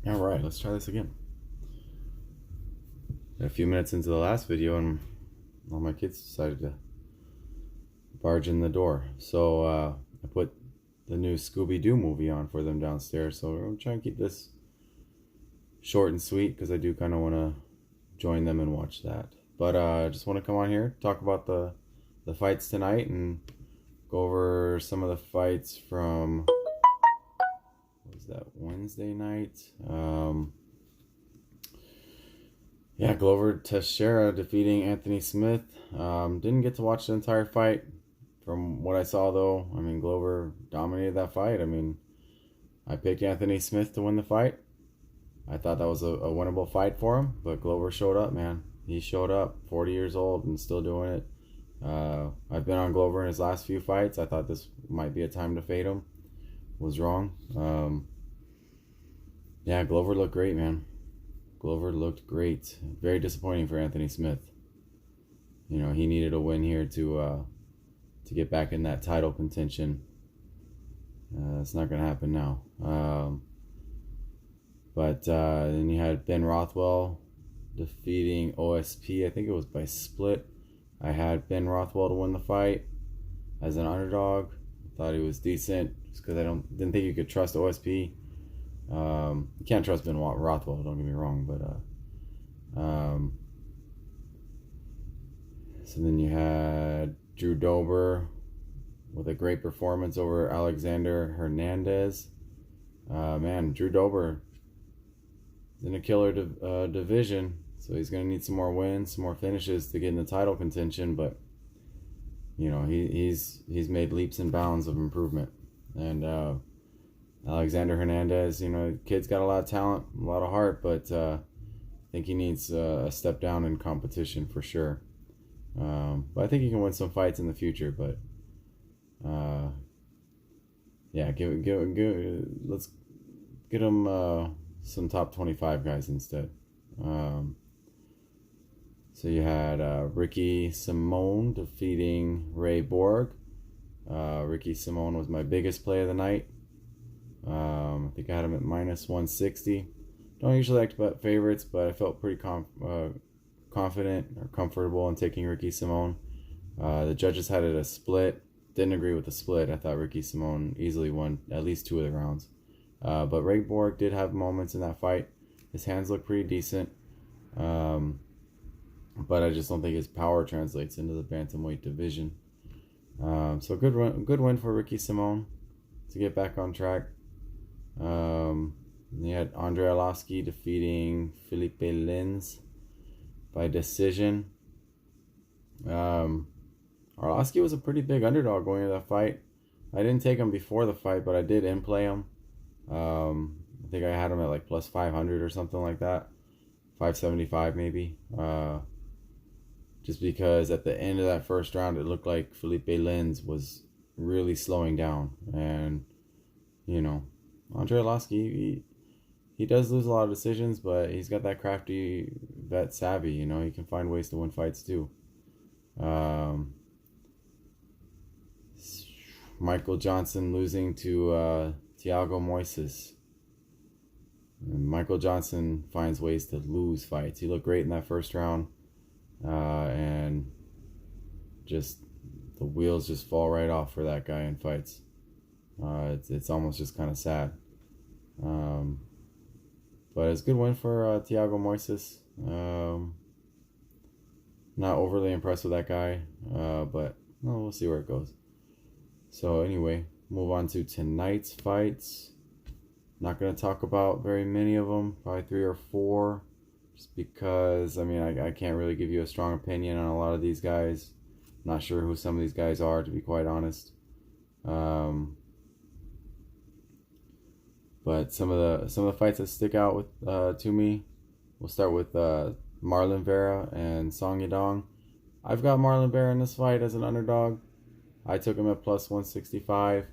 Alright, let's try this again. A few minutes into the last video and all my kids decided to barge in the door. So I put the new Scooby-Doo movie on for them downstairs. So we're going to try and keep this short and sweet because I do kind of want to join them and watch that. But I just want to come on here, talk about the fights tonight and go over some of the fights from, what was that, Wednesday night? Yeah, Glover Teixeira defeating Anthony Smith. Didn't get to watch the entire fight. From what I saw, though, I mean, Glover dominated that fight. I mean, I picked Anthony Smith to win the fight. I thought that was a winnable fight for him, but Glover showed up, man. He showed up, 40 years old and still doing it. I've been on Glover in his last few fights. I thought this might be a time to fade him. Was wrong. Yeah, Glover looked great, man. Glover looked great. Very disappointing for Anthony Smith. You know, he needed a win here to get back in that title contention. It's not going to happen now. But then you had Ben Rothwell defeating OSP. I think it was by split. I had Ben Rothwell to win the fight as an underdog. Thought he was decent just because I didn't think you could trust OSP. You can't trust Ben Rothwell, don't get me wrong, but so then you had Drew Dober with a great performance over Alexander Hernandez. Man, Drew Dober is in a killer division, so he's going to need some more wins, some more finishes to get in the title contention, but you know, he's made leaps and bounds of improvement. And Alexander Hernandez, you know, kid's got a lot of talent, a lot of heart, but I think he needs a step down in competition for sure. But I think he can win some fights in the future. But yeah, let's get him some top 25 guys instead. So you had Ricky Simone defeating Ray Borg. Ricky Simone was my biggest play of the night. I think I had him at minus 160. Don't usually like to bet favorites, but I felt pretty confident or comfortable in taking Ricky Simone. The judges had it a split. Didn't agree with the split. I thought Ricky Simone easily won at least 2 of the rounds. But Ray Borg did have moments in that fight. His hands look pretty decent. But I just don't think his power translates into the bantamweight division. So good win for Ricky Simone to get back on track. You had Andre Arlovski defeating Felipe Lins by decision. Arlovski was a pretty big underdog going into that fight. I didn't take him before the fight, but I did in play him. I think I had him at like plus 500 or something like that. 575 maybe. Just because at the end of that first round, it looked like Felipe Lins was really slowing down. And, you know, Andre Arlovski, he does lose a lot of decisions, but he's got that crafty vet savvy. You know, he can find ways to win fights too. Michael Johnson losing to Thiago Moises. And Michael Johnson finds ways to lose fights. He looked great in that first round. And just the wheels just fall right off for that guy in fights. It's almost just kind of sad. But it's a good win for Thiago Moises. Not overly impressed with that guy, but we'll see where it goes. So anyway, move on to tonight's fights. Not going to talk about very many of them, probably 3 or 4. Just because, I mean, I can't really give you a strong opinion on a lot of these guys. Not sure who some of these guys are, to be quite honest. But some of the fights that stick out with to me, we'll start with Marlon Vera and Song Yadong. I've got Marlon Vera in this fight as an underdog. I took him at plus 165.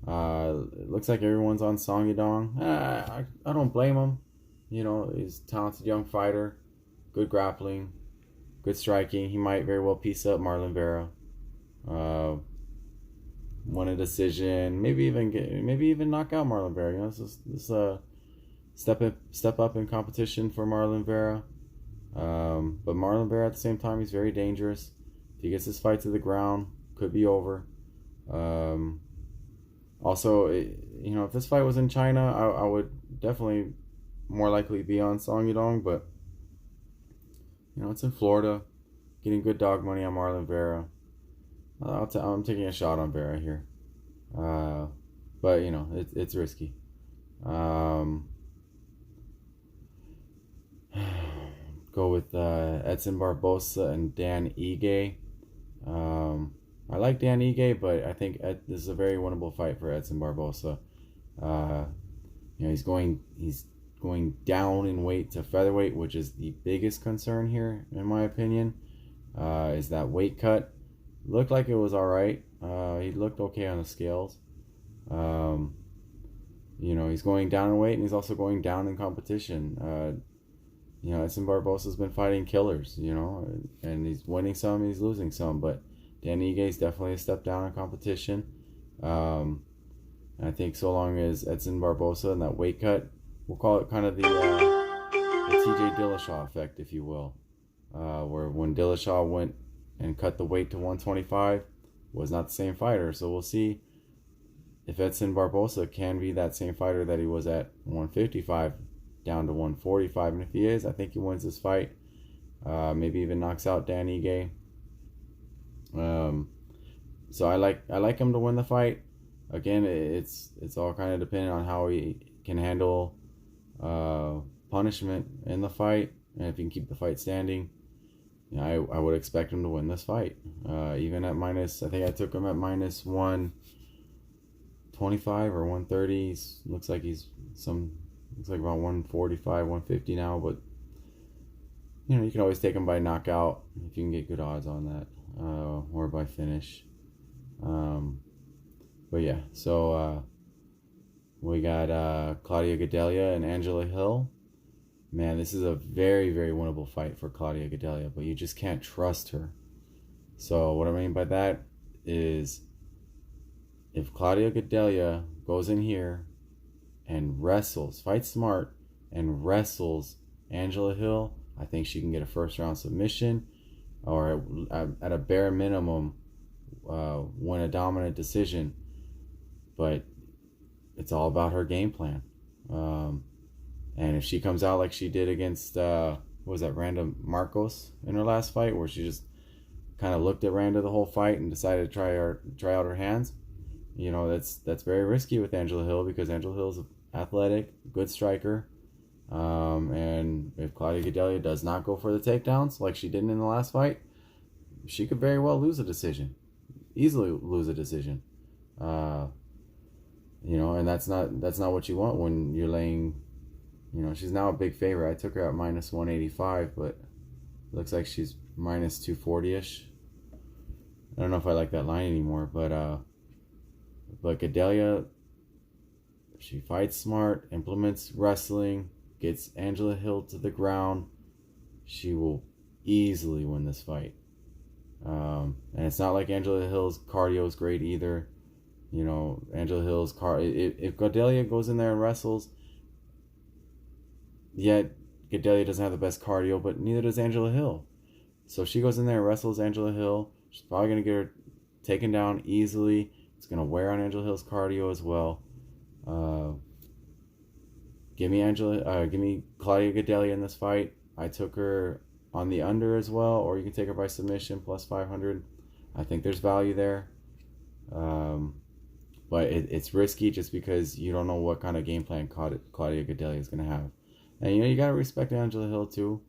It looks like everyone's on Song Yadong. I don't blame him. You know, he's a talented young fighter, good grappling, good striking. He might very well piece up Marlon Vera. Win a decision, maybe even knock out Marlon Vera. You know, this step up in competition for Marlon Vera. But Marlon Vera at the same time, he's very dangerous. If he gets this fight to the ground, could be over. Also, if this fight was in China, I would definitely more likely be on Song Yudong, but it's in Florida, getting good dog money on Marlon Vera. I'm taking a shot on Vera here, but it's risky. Go with Edson Barbosa and Dan Ige. I like Dan Ige, but I think this is a very winnable fight for Edson Barbosa. He's going down in weight to featherweight, which is the biggest concern here, in my opinion. Is that weight cut? Looked like it was all right. He looked okay on the scales. He's going down in weight, and he's also going down in competition. Edson Barbosa's been fighting killers, and he's winning some, he's losing some, but Dan Ige is definitely a step down in competition. I think so long as Edson Barbosa and that weight cut, we'll call it kind of the TJ Dillashaw effect, if you will, where when Dillashaw went and cut the weight to 125, was not the same fighter. So we'll see if Edson Barbosa can be that same fighter that he was at 155 down to 145, and if he is, I think he wins this fight. Maybe even knocks out Dan Ige. So I like him to win the fight. Again, it's all kind of dependent on how he can handle punishment in the fight, and if he can keep the fight standing. I would expect him to win this fight. Even at minus, I think I took him at minus 125 or 130. Looks like about 145, 150 now, but you can always take him by knockout if you can get good odds on that, or by finish. But yeah, so we got Claudia Gadelha and Angela Hill. Man, this is a very, very winnable fight for Claudia Gadelha, but you just can't trust her. So what I mean by that is, if Claudia Gadelha goes in here and fights smart and wrestles Angela Hill, I think she can get a first round submission, or at a bare minimum win a dominant decision. But it's all about her game plan. And if she comes out like she did against Randa Marcos in her last fight, where she just kind of looked at Randa the whole fight and decided to try out her hands, that's very risky with Angela Hill, because Angela Hill's athletic, good striker. And if Claudia Gadelha does not go for the takedowns like she did in the last fight, she could very well lose a decision, easily lose a decision. And that's not what you want when you're laying. She's now a big favorite. I took her at minus 185, but it looks like she's minus 240-ish. I don't know if I like that line anymore, but Gadelha, if she fights smart, implements wrestling, gets Angela Hill to the ground, she will easily win this fight. And it's not like Angela Hill's cardio is great either. Angela Hill's if Gadelha goes in there and wrestles, yet Gadelha doesn't have the best cardio, but neither does Angela Hill. So if she goes in there and wrestles Angela Hill, she's probably going to get her taken down easily. It's going to wear on Angela Hill's cardio as well. Give me Claudia Gadelha in this fight. I took her on the under as well, or you can take her by submission plus 500. I think there's value there. But it's risky just because you don't know what kind of game plan Claudia Gadelha is going to have. And you got to respect Angela Hill too.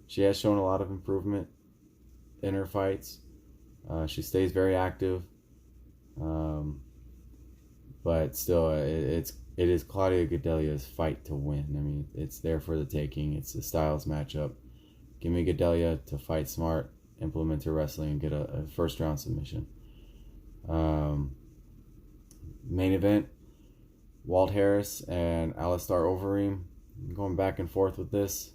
She has shown a lot of improvement in her fights. She stays very active. But still, it is Claudia Gadelha's fight to win. I mean, it's there for the taking. It's a styles matchup. Give me Gadelha to fight smart, implement her wrestling, and get a first round submission. Main event, Walt Harris and Alistair Overeem. I'm going back and forth with this.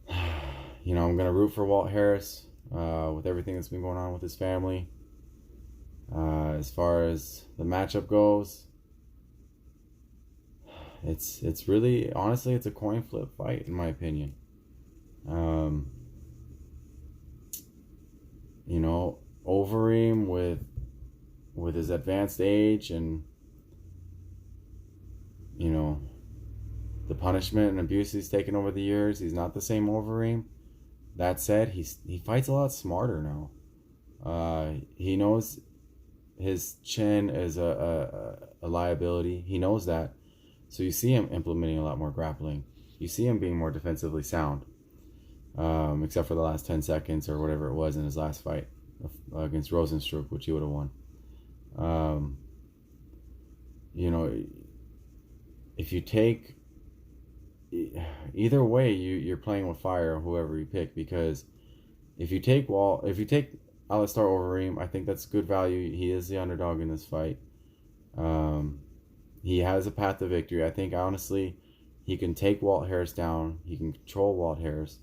I'm going to root for Walt Harris with everything that's been going on with his family. As far as the matchup goes, it's really, honestly, it's a coin flip fight in my opinion. Um, you know, Overeem with his advanced age and, you know, the punishment and abuse he's taken over the years, he's not the same Overeem. That said, he fights a lot smarter now. He knows his chin is a liability. He knows that. So you see him implementing a lot more grappling. You see him being more defensively sound. Except for the last 10 seconds or whatever it was in his last fight against Rosenstruck, which he would have won. You know, if you take, either way, you're playing with fire, whoever you pick, because if you take Alistair Overeem, I think that's good value. He is the underdog in this fight. He has a path to victory. I think, honestly, he can take Walt Harris down. He can control Walt Harris.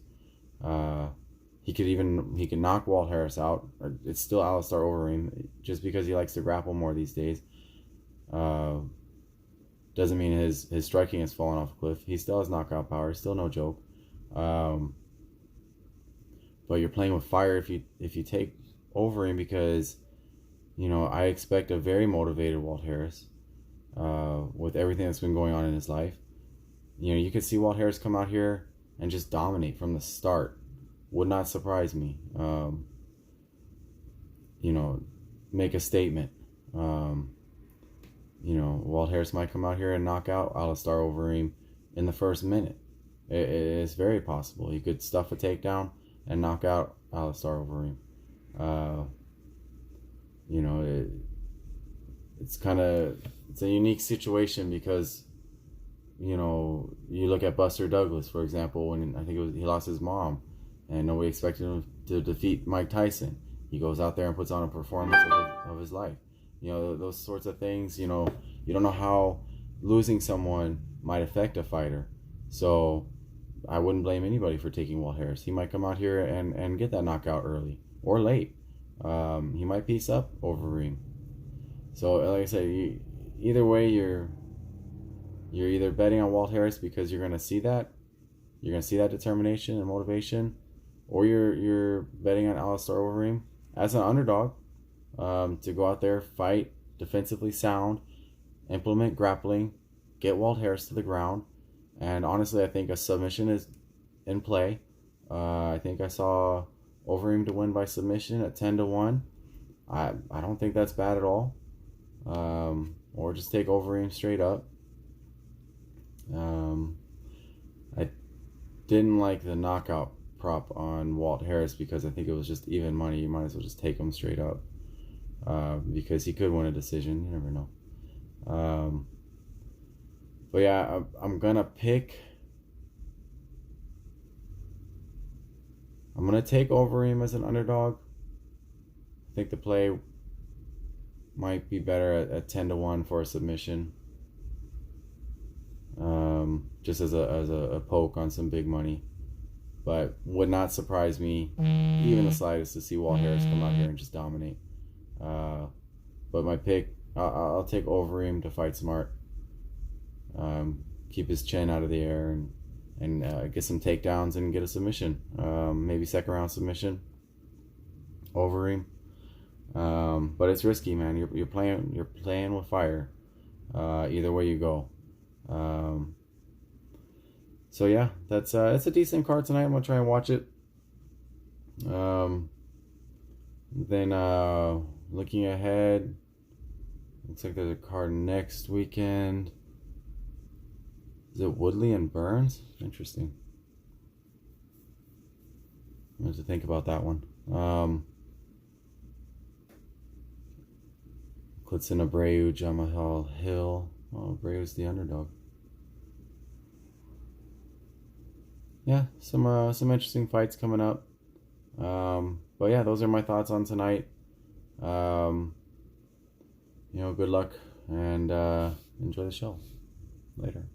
He can knock Walt Harris out. It's still Alistair Overeem, just because he likes to grapple more these days. Doesn't mean his striking has fallen off a cliff. He still has knockout power. He's still no joke. But you're playing with fire if you take Overeem, because, you know, I expect a very motivated Walt Harris with everything that's been going on in his life. You know, you could see Walt Harris come out here and just dominate from the start. Would not surprise me. You know, make a statement. You know, Walt Harris might come out here and knock out Alistair Overeem in the first minute. It's very possible. He could stuff a takedown and knock out Alistair Overeem. You know, it's a unique situation because, you know, you look at Buster Douglas, for example, when I think he lost his mom, and nobody expected him to defeat Mike Tyson. He goes out there and puts on a performance of his life. You know, those sorts of things, you know, you don't know how losing someone might affect a fighter. So I wouldn't blame anybody for taking Walt Harris. He might come out here and get that knockout early or late. He might piece up Overeem. So like I said, either way, you're either betting on Walt Harris because you're gonna see that determination and motivation, or you're betting on Alistair Overeem as an underdog, to go out there, fight defensively sound, implement grappling, get Walt Harris to the ground. And honestly, I think a submission is in play. I think I saw Overeem to win by submission at 10-1. I don't think that's bad at all. Or just take Overeem straight up. I didn't like the knockout prop on Walt Harris because I think it was just even money. You might as well just take him straight up, because he could win a decision. You never know. But yeah, I'm gonna take Overeem as an underdog. I think the play might be better at 10-1 for a submission. Just as a poke on some big money. But would not surprise me even the slightest to see Walt Harris come out here and just dominate. But my pick, I'll take Overeem to fight smart. Keep his chin out of the air and get some takedowns and get a submission. Maybe second round submission. Overeem. But it's risky, man. You're playing with fire. Either way you go. So yeah, it's a decent card tonight. I'm gonna try and watch it. Then looking ahead, looks like there's a card next weekend. Is it Woodley and Burns? Interesting. I have to think about that one. Klidson Abreu, Jamahal Hill. Oh, Abreu's the underdog. Yeah, some interesting fights coming up. But yeah, those are my thoughts on tonight. You know, good luck and enjoy the show. Later.